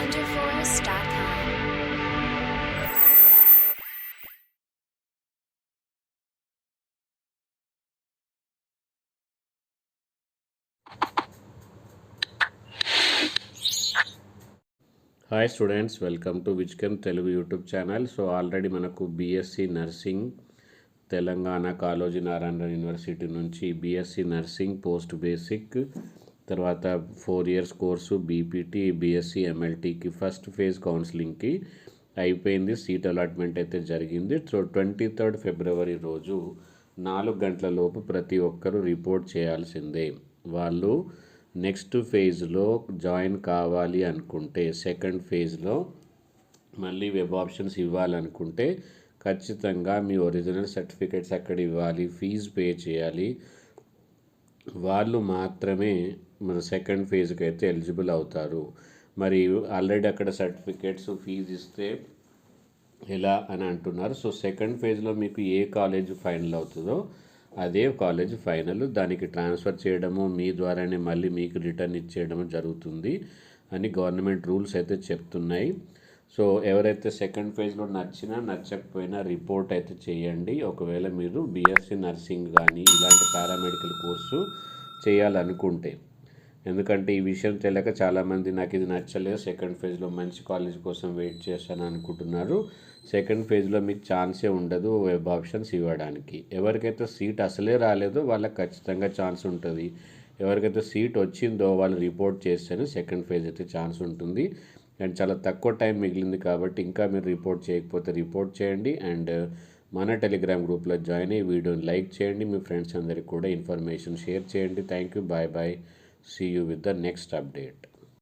wonderforce.com. Hi students, welcome to wiz chem Telugu YouTube channel. So already మనకు BSc nursing Telangana Kaloji Narayana university నుంచి BSc nursing post basic, తర్వాత 4 years course BPT BSc ఎంఎల్టీకి first phase కౌన్సిలింగ్కి అయిపోయింది. Seat allotment అయితే జరిగింది. So 23rd February రోజు 4 గంటల లోపు ప్రతి ఒక్కరూ రిపోర్ట్ చేయాల్సిందే. వాళ్ళు నెక్స్ట్ ఫేజ్లో జాయిన్ కావాలి అనుకుంటే, సెకండ్ ఫేజ్లో మళ్ళీ వెబ్ ఆప్షన్స్ ఇవ్వాలనుకుంటే ఖచ్చితంగా మీ ఒరిజినల్ సర్టిఫికేట్స్ అక్కడ ఇవ్వాలి, ఫీజు పే చేయాలి. వాళ్ళు మాత్రమే మన సెకండ్ ఫేజ్కి అయితే ఎలిజిబుల్ అవుతారు. మరి ఆల్రెడీ అక్కడ సర్టిఫికేట్స్ ఫీజు ఇస్తే ఎలా అని అంటున్నారు. సో సెకండ్ ఫేజ్లో మీకు ఏ కాలేజ్ ఫైనల్ అవుతుందో అదే కాలేజ్ ఫైనల్. దానికి ట్రాన్స్ఫర్ చేయడము, మీ ద్వారానే మళ్ళీ మీకు రిటర్న్ ఇచ్చేయడము జరుగుతుంది అని గవర్నమెంట్ రూల్స్ అయితే చెప్తున్నాయి. సో ఎవరైతే సెకండ్ ఫేజ్లో నచ్చకపోయినా రిపోర్ట్ అయితే చేయండి. ఒకవేళ మీరు బీఎస్సీ నర్సింగ్ కానీ ఇలాంటి పారామెడికల్ కోర్సు చేయాలనుకుంటే. ఎందుకంటే ఈ విషయం తెలియక చాలామంది నాకు ఇది నచ్చలేదు, సెకండ్ ఫేజ్లో మంచి కాలేజ్ కోసం వెయిట్ చేస్తాను అనుకుంటున్నారు. సెకండ్ ఫేజ్లో మీకు ఛాన్సే ఉండదు వెబ్ ఆప్షన్స్ ఇవ్వడానికి. ఎవరికైతే సీట్ అసలే రాలేదో వాళ్ళకి ఖచ్చితంగా ఛాన్స్ ఉంటుంది. ఎవరికైతే సీట్ వచ్చిందో వాళ్ళు రిపోర్ట్ చేస్తేనే సెకండ్ ఫేజ్ అయితే ఛాన్స్ ఉంటుంది. అండ్ చాలా తక్కువ టైం మిగిలింది కాబట్టి ఇంకా మీరు రిపోర్ట్ చేయకపోతే రిపోర్ట్ చేయండి. అండ్ మన టెలిగ్రామ్ గ్రూప్లో జాయిన్ అయ్యి వీడియోని లైక్ చేయండి. మీ ఫ్రెండ్స్ అందరికీ కూడా ఇన్ఫర్మేషన్ షేర్ చేయండి. Thank you. Bye bye. See you with the next update.